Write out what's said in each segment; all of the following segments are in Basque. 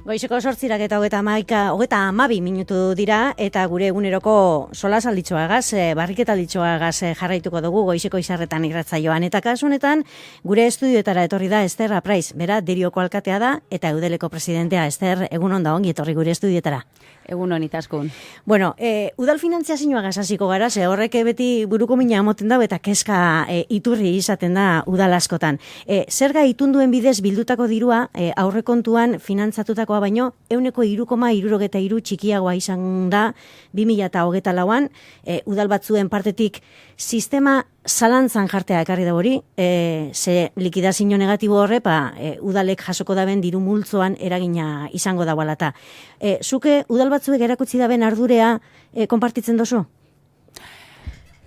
Goizeko 8 eta 32 minutu dira, eta gure eguneroko solasalditxoagaz, barriketalditxoagaz jarraituko dugu goizeko izarretan irratzaioan. Eta kasu honetan, gure estudioetara etorri da Ester Apraiz, bera Derioko alkatea da, eta Eudeleko presidentea. Ester, egun onda ongi etorri gure estudioetara. Egun hon itaskun. Bueno, udal finanziazioagaz hasiko gara, horrek beti buruko mina amoten dago eta keska iturri izaten da udal askotan. Zerga itunduen bidez bildutako dirua aurrekontuan finantzatutakoa baino, 3,63 txikiagoa izan da 2024an, udal batzuen partetik sistema zalantzan jartea ekarri da hori, ze likidazio negatibo horre, udalek jasoko daben diru multzoan eragina izango da balata. Zuke udal batzuek erakutsi daben ardurea konpartitzen dozu?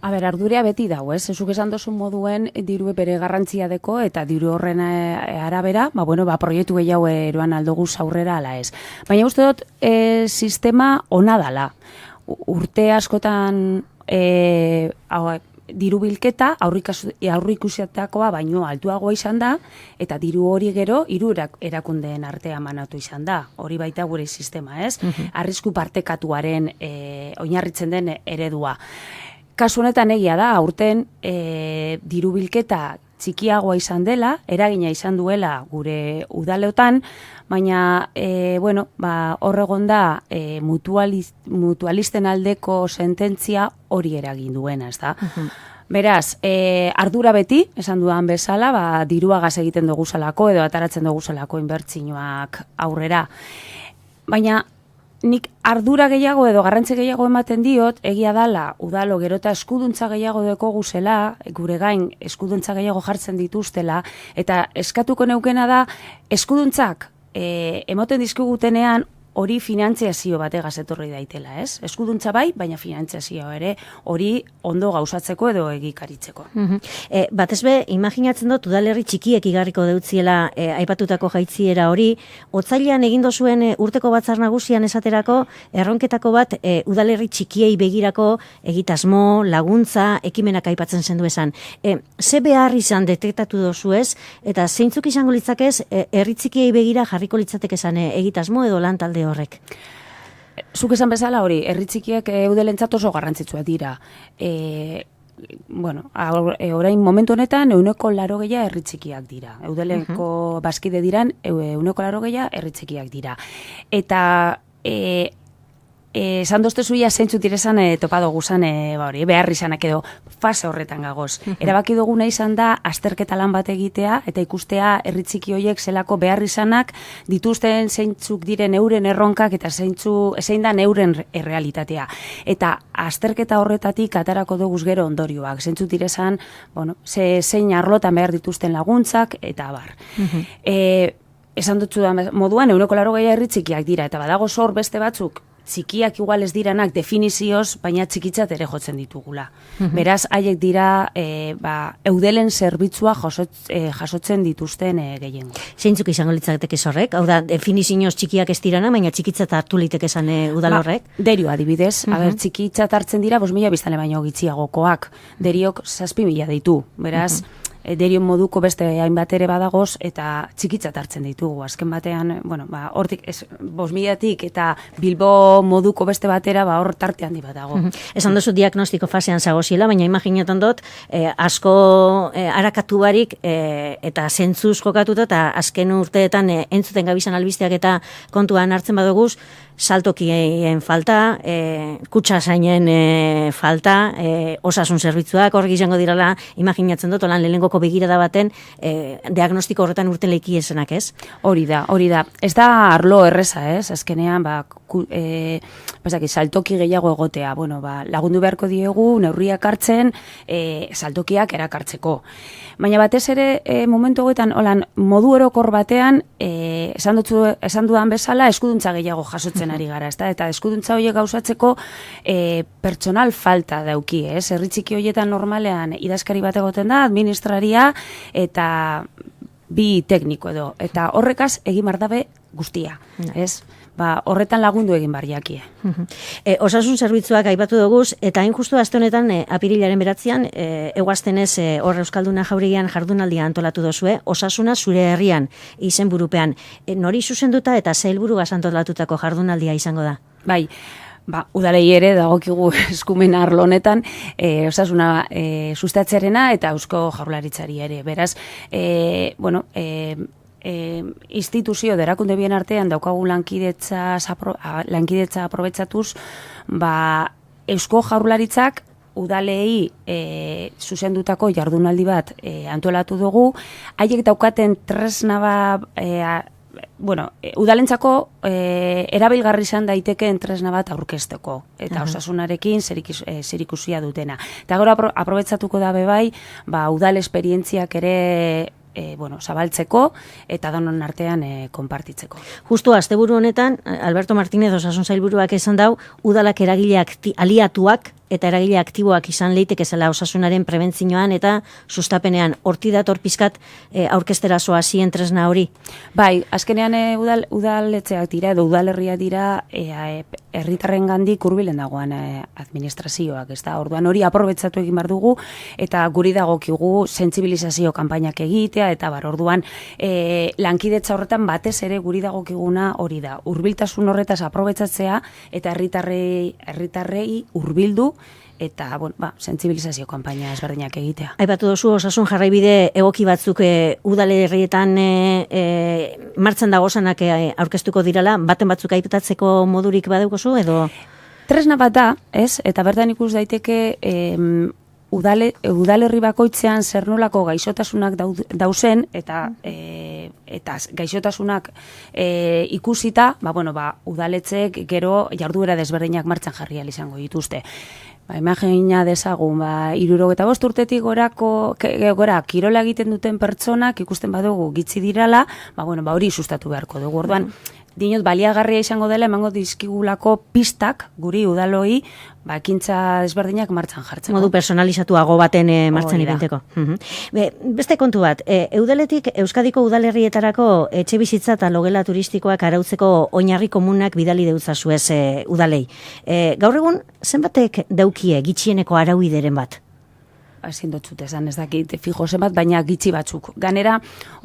Ardurea beti dago, ez? Zuk esan dozu moduen dirue bere garrantzia deko eta diru horren arabera, proiektu gehiago eroan aldoguz aurrera ala ez. Baina uste dut, sistema ona dala. Urte askotan diru bilketa aurrikusiatakoa baino altuagoa izan da, eta diru hori gero hiru erakundeen artean banatu izan da. Hori baita gure sistema, ez? Arrisku partekatuaren oinarritzen den eredua. Kasu honetan egia da, aurten diru bilketa txikiagoa izan dela, eragina izan duela gure udaleotan, baina horregon da mutualisten aldeko sententzia hori eragin duena, ez da. Beraz, ardura beti, esan dudan bezala, diruagaz egiten duguzalako edo ataratzen duguzalako inbertsioak aurrera. Baina, nik ardura gehiago edo garrantzi gehiago ematen diot, egia dala, udalo gero eta eskuduntza gehiago deko guzela, gure gain eskuduntza gehiago jartzen dituztela, eta eskatuko neukena da, eskuduntzak emoten dizkigutenean hori finantziazio bategaz etorri daitela, ez? Eskuduntza bai, baina finantziazio ere hori ondo gauzatzeko edo egikaritzeko. Batez be, imaginatzen dut, udalerri txikiek igarriko deutziela aipatutako jaitziera hori, otsailean egin dozuen urteko batzar nagusian esaterako, erronketako bat udalerri txikiei begirako egitasmo, laguntza, ekimenak aipatzen zendu esan. Ze behar izan detektatu dozu ez, eta zeintzuk izango litzakez, herri txikiei begira jarriko litzatek esan egitasmo edo lan talde horrek? Zuk esan bezala hori, herri txikiak eudelentzat oso garrantzitsua dira. Orain momentu honetan 180 herri txikiak dira. Eudelenko bazkide diran 180 herri txikiak dira. Eta esan doztezuia zeintzu direzan topado guzan behar izanak edo fase horretan gagoz. Erabaki duguna izan da azterketa lan bat egitea eta ikustea herri txiki horiek zelako behar izanak dituzten zeintzuk diren euren erronkak eta zein da euren errealitatea. Eta azterketa horretatik atarako duguz gero ondorioak. Zeintzu direzan, zein arlotan behar dituzten laguntzak eta abar. Esan dutzu da moduan 180 herri txikiak dira eta badago zor beste batzuk txikiak igual ez diranak definizioz, baina txikitzat ere jotzen ditugula. Beraz, haiek dira eudelen zerbitzua jasotzen dituzten gehiengo. Zeintzuk izango litzateke horrek? Hau da, definizioz txikiak ez dirana, baina txikitzat hartu liteke esan udal horrek? Derio adibidez, txikitzat hartzen dira 5.000 biztanle baino gitxiagokoak. Deriok 7.000 ditu. Beraz, Derion moduko beste hainbat ere badagoz eta txikitzat hartzen ditugu. Azken batean, hortik 5.000tik eta Bilbo moduko beste batera hor tarte handi bat dago. Esan duzu diagnostiko fasean zagoziela, baina imaginetan dut asko arakatu barik eta zentzuz jokatuta eta azken urteetan entzuten gabizan albisteak eta kontuan hartzen badoguz, saltokien falta, kutsazainen falta, osasun zerbitzuak hor izango dirala, imaginatzen dut, lan lehengoko begirada baten diagnostiko horretan urten leiki esenak, ez? Hori da. Ez da arlo erreza, ez? Azkenean, saltoki gehiago egotea. Lagundu beharko diegu, neurriak hartzen, saltokiak erakartzeko. Baina batez ere, momentu hogetan, modu orokor batean, esan dudan bezala, eskuduntza gehiago jasotzen ari gara, eta eskuduntza horiek gauzatzeko pertsonal falta dauki, ez? Herri txiki horietan normalean idazkari bat egoten da, administraria eta bi tekniko edo, eta horrekaz egin behar dabe guztia, ez? horretan lagundu egin bar jakie. Osasun zerbitzuak aipatu duguz, eta hain justu aste honetan apirilaren 9 eguaztenez hor Euskalduna Jauregian jardunaldia antolatu dozue, osasuna zure herrian izenburupean. Nori zuzenduta eta ze helburugaz antolatutako jardunaldia izango da? Bai, udalei ere dagokigu eskumen arlo honetan osasuna sustatzearena eta Eusko Jaurlaritzari ere. Beraz, instituzio derakunde bien artean daukagu lankidetza aprobetxatuz, Eusko Jaurlaritzak udalei zuzendutako jardunaldi bat antolatu dugu, haiek daukaten tresna udalentzako erabilgarri izan daitekeen tresna bat aurkezteko, eta osasunarekin zerikusia dutena. Eta gero aprobetxatuko da bebai, udal esperientziak ere zabaltzeko eta danon artean konpartitzeko. Justu asteburu honetan, Alberto Martínez osasun sailburuak esan dau, udalak eragile aliatuak eta eragile aktiboak izan leitekezela osasunaren prebentzioan eta sustapenean. Horti dator pizkat aurkeztera zoazien tresna hori? Bai, azkenean udaletxeak dira edo udalerria dira herritarren gandik hurbilen dagoen administrazioak, ez da? Orduan hori aprobetxatu egin behar dugu eta guri dagokigu sentsibilizazio kanpainak egitea eta orduan lankidetza horretan batez ere guri dagokiguna hori da. Hurbiltasun horretaz aprobetxatzea eta herritarrei hurbildu eta sentsibilizazio kanpaina ezberdinak egitea. Aipatu dozu osasun jarraibide egoki batzuk udalerrietan martxan dagozanak aurkeztuko dirala, baten batzuk aipatatzeko modurik badeukozu edo? Tresna bat da, ez? Eta bertan ikus daiteke udalerri bakoitzean zer nolako gaixotasunak dauzen eta gaixotasunak ikusita, udaletxeek gero jarduera desberdinak martxan jarri ahal izango dituzte. Imagina dezagun, 65 urtetik gora kirola egiten duten pertsonak ikusten badugu gitzi dirala, hori sustatu beharko dugu. Orduan, dinot baliagarria izango dela emango dizkigulako pistak guri udaloi ekintza ezberdinak martxan jartzeko. Modu personalizatuago baten martxan ibenteko. Beste kontu bat, Eudeletik Euskadiko udalerrietarako etxebizitza eta logela turistikoak arautzeko oinarri komunak bidali deutzazu ez udalei. Gaur egun, zenbatek daukie gitxieneko arauideren bat? Ezin dotzut esan, ez dakit fijo zenbat, baina gitxi batzuk. Ganera,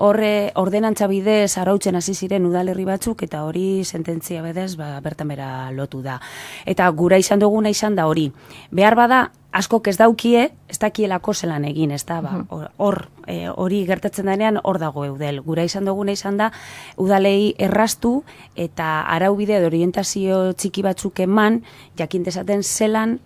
ordenantza bidez arautzen hasi ziren udalerri batzuk, eta hori sententzia bidez bertan bera lotu da. Eta gura izan duguna izan da hori. Behar bada, askok ez daukie, ez dakielako zelan egin, ez da, hori gertatzen denean hor dago eudel. Gura izan duguna izan da, udalei erraztu eta araubide edo orientazio txiki batzuk eman, jakintezaten zelan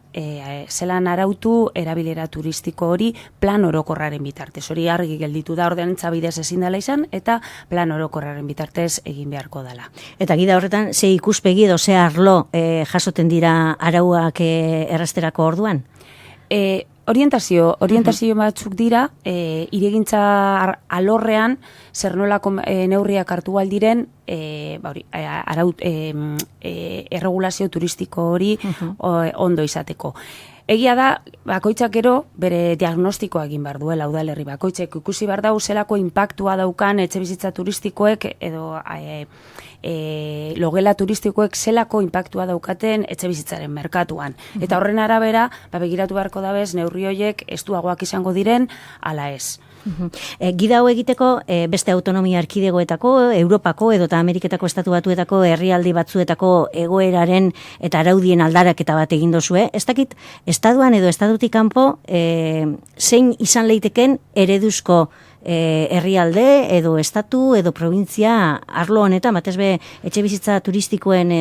arautu erabilera turistiko hori plan orokorraren bitartez. Hori argi gelditu da ordenantza bidez ezin dela izan, eta plan orokorraren bitartez egin beharko dela. Eta gida horretan, ze ikuspegi edo ze arlo jasoten dira arauak errazterako orduan? Orientazio batzuk dira, iregintza alorrean zer nolako neurriak hartu aldiren erregulazio turistiko hori ondo izateko. Egia da, bakoitzak gero bere diagnostikoa egin behar duela udalerri bakoitzek. Ikusi behar dau zelako inpaktua daukan etxebizitza turistikoek edo logela turistikoek zelako inpaktua daukaten etxebizitzaren merkatuan. Eta horren arabera, begiratu beharko dabez, neurri horiek estuagoak izango diren, ala ez. Gida hau egiteko beste autonomia erkidegoetako, Europako edo eta Ameriketako estatu batuetako herrialde batzuetako egoeraren eta araudien aldaraketa bat egin dozue. Ez dakit, estaduan edo estadutik kanpo zein izan leiteken ereduzko herrialde edo estatu edo provintzia arlo honetan, batez be etxebizitza turistikoen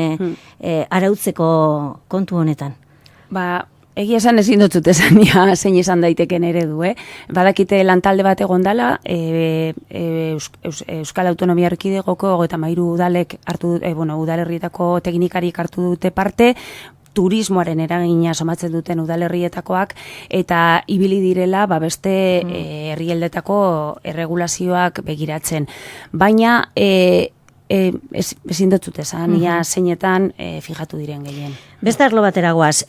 arautzeko kontu honetan. Egia esan ezin dut esan zein izan daiteken eredu, Badakite lantalde bat egon dela, Euskal Autonomia Erkidegoko 33 udalek udalerrietako teknikarik hartu dute parte, turismoaren eragina somatzen duten udalerrietakoak, eta ibili direla beste herrialdetako erregulazioak begiratzen. Baina ezin dotzut esan, ia zeinetan fijatu diren gehien. Beste arlo batera goaz,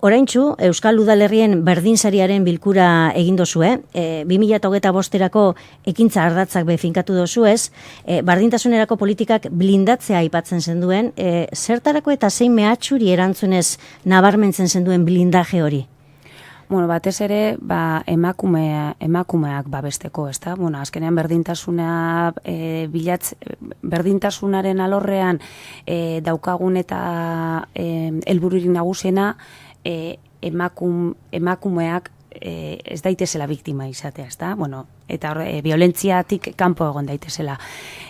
oraintxu Euskal Udalerrien berdinsariaren bilkura egin dozue, 2025erako ekintza ardatzak befinkatu dozu ez, berdintasunerako politikak blindatzea aipatzen zenduen, zertarako eta zein mehatxuri erantzunez nabarmentzen zenduen blindaje hori? Bueno, batez ere, emakumeak babesteko, ezta? Bueno, azkenean berdintasunaren alorrean daukagun eta helbururik nagusiena emakumeak ez daitezela biktima izatea, ezta? Bueno, eta violentziatik kanpo egon daitezela.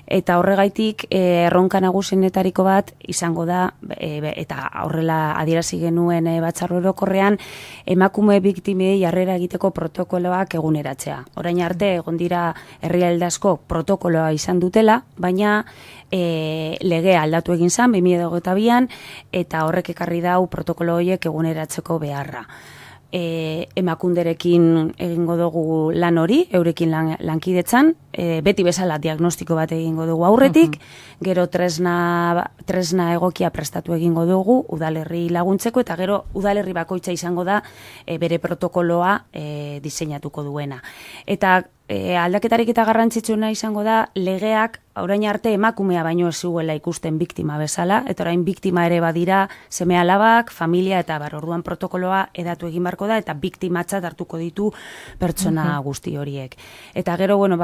Eta horregaitik erronka nagusienetariko bat izango da, eta horrela adierazi genuen batzar orokorrean, emakume biktimei jarrera egiteko protokoloak eguneratzea. Orain arte egon dira herrialde asko protokoloa izan dutela, baina legea aldatu egin zen 2022an, eta horrek ekarri dau protokolo horiek eguneratzeko beharra. Emakunderekin egingo dugu lan hori, eurekin lankidetzan, beti bezala diagnostiko bat egingo dugu aurretik, gero tresna egokia prestatu egingo dugu udalerri laguntzeko, eta gero udalerri bakoitza izango da bere protokoloa diseinatuko duena. Eta aldaketarik eta garrantzitsuna izango da legeak orain arte emakumea baino ez zuela ikusten biktima bezala, eta orain biktima ere badira seme-alabak, familia eta orduan protokoloa edatu egin barko da, eta biktimatzat hartuko ditu pertsona guzti horiek. Eta gero, bueno,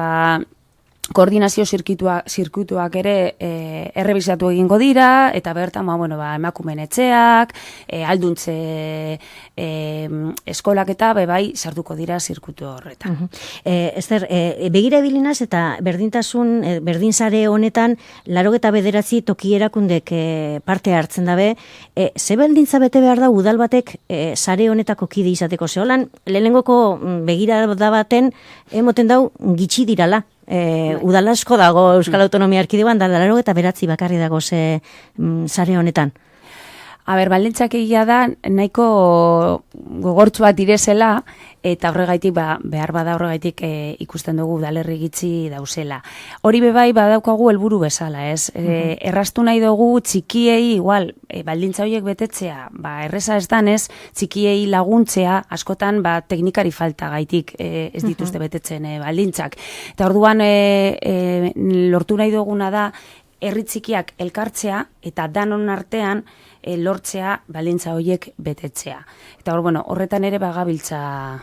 koordinazio zirkuituak ere errebisatu egingo dira, eta bertan emakumeen etxeak, alduntze eskolak eta bebai sartuko dira zirkuitu horretan. Ester, begira bilinaz eta berdinsare honetan 89 toki erakundek parte hartzen dabe, ze baldintza bete behar da udal batek sare honetako kide izateko zeholan, lehenengoko begira da baten emoten dau gitxi dirala. Udal asko dago Euskal Autonomia Erkidegoan, da 89 bakarri dago sare honetan. Baldintzak egia da, nahiko gogortzuak direzela, eta horregaitik, behar bada horregaitik ikusten dugu udalerri gitxi dauzela. Hori bebai badaukagu helburu bezala, ez? Erraztu nahi dugu txikiei, igual, baldintza horiek betetzea, erreza ez danez, txikiei laguntzea, askotan teknikari falta gaitik ez dituzte betetzen baldintzak. Eta orduan lortu nahi duguna da, herri txikiak elkartzea eta danon artean lortzea baldintza horiek betetzea. Eta horretan ere bagabiltza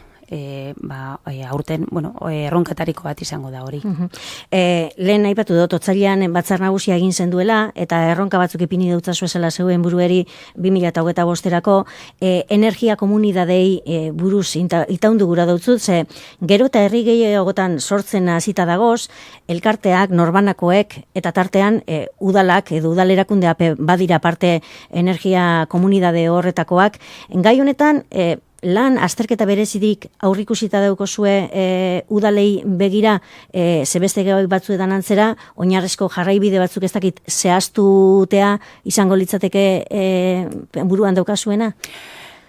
aurten, erronkatariko bat izango da hori. Lehen aipatu dut, otsailean batzar nagusia egin zen duela, eta erronka batzuk ipini dautzazu esela zeuen burueri 2025erako energia komunidadei buruz itaundu gura dautzut, ze gero eta herri gehiagotan sortzen hasita dagoz, elkarteak, norbanakoek, eta tartean udalak edo udalerakundea badira parte energia komunidade horretakoak. Gai honetan, lan azterketa berezidik aurrikusita daukozue udalei begira, zebeste gauek batzuetan antzera, oinarrezko jarraibide batzuk ez dakit zehaztutea izango litzateke buruan daukazuena?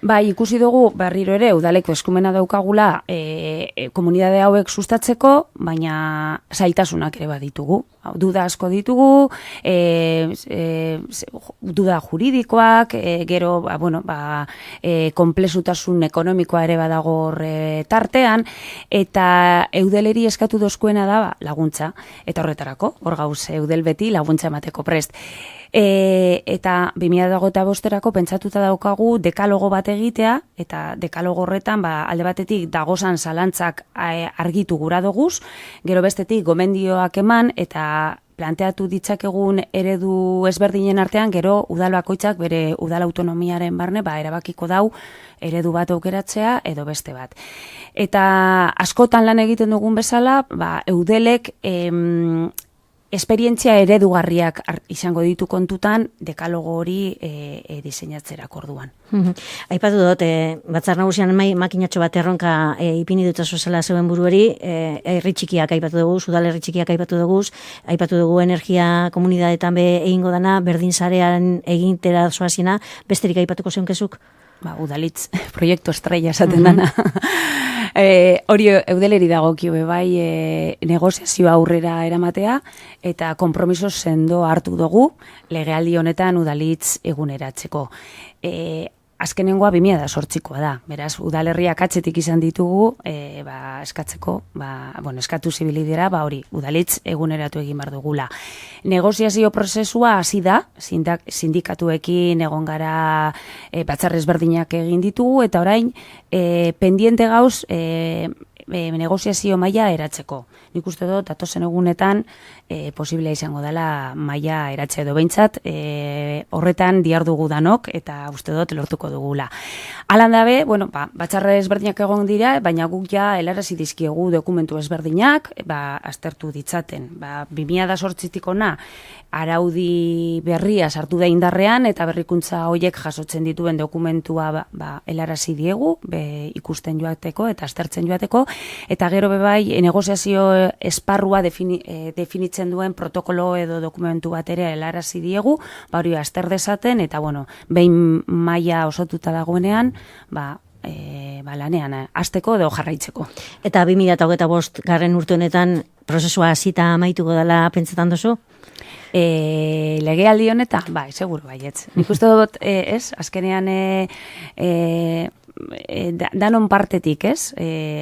Ikusi dugu berriro ere udaleko eskumena daukagula komunidade hauek sustatzeko, baina zailtasunak ere baditugu. Duda asko ditugu, duda juridikoak, gero konplexutasun ekonomikoa ere badago tartean, eta eudeleri eskatu dozkuena da laguntza, eta horretarako, hor gauz eudel beti laguntza emateko prest. Eta 2025erako pentsatuta daukagu dekalogo bat egitea, eta dekalogo horretan alde batetik dagozan zalantzak argitu gura doguz, gero bestetik gomendioak eman, eta planteatu ditzakegun eredu ezberdinen artean, gero udal bakoitzak bere udal autonomiaren barne, erabakiko dau eredu bat aukeratzea edo beste bat. Eta askotan lan egiten dugun bezala, eudelek esperientzia eredugarriak izango ditu kontutan dekalogo hori diseinatzerak orduan. Aipatu dut, batzar nagusian makinatxo bat erronka ipini dutzazu zela zeuen buruari, herri txikiak aipatu dugu, udal herri txikiak aipatu dugu energia komunidadetan egingo dana, berdin sarean egintera zoazina, besterik aipatuko zeunkezuk? udalitz proiektu estrella esaten dana. Hori eudeleri dagokio bai negoziazio aurrera eramatea eta konpromiso sendo hartu dugu legealdi honetan udalitz eguneratzeko. Azkenengoa 2008koa da. Beraz, udalerriak atzetik izan ditugu, eskatzeko, eskatu zibilidera, hori, udalitz eguneratu egin bar dugula. Negoziazio prozesua hasi da, sindikatuekin egon gara batzar ezberdinak egin ditugu, eta orain, pendiente gauz, negoziazio maila eratzeko. Nik uste dut, datozen egunetan, posiblea izango dela maila eratze edo behintzat, horretan diardugu danok, eta uste dut lortuko dugula. Alan dabe, batzarre ezberdinak egon dira, baina guk ja helarazi dizkiegu dokumentu ezberdinak, aztertu ditzaten. 2008tik ona, araudi berria sartu da indarrean, eta berrikuntza horiek jasotzen dituen dokumentua helarazi diegu, ikusten joateko eta aztertzen joateko, eta gero bai negoziazio esparrua definitzen duen protokolo edo dokumentu bat ere helarazi diegu, hori azter dezaten, eta behin maila osotuta dagoenean, lanean hasteko edo jarraitzeko. Eta 2025 garren urte honetan prozesua hasita amaituko dela pentsetan duzu? Legealdi honetan, seguru baietz. Nik uste dut, azkenean danon partetik,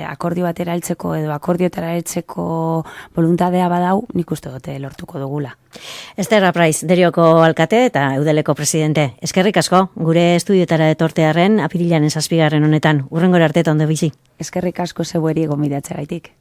akordio batera heltzeko edo akordioetara heltzeko voluntadea badau, nik uste dute lortuko dugula. Ester Apraiz, Derioko alkate eta Eudeleko presidente. Eskerrik asko, gure estudioetara etortearren apirilaren 7. honetan. Hurrengora arte ondo bizi. Eskerrik asko zeueri gomidatzegaitik.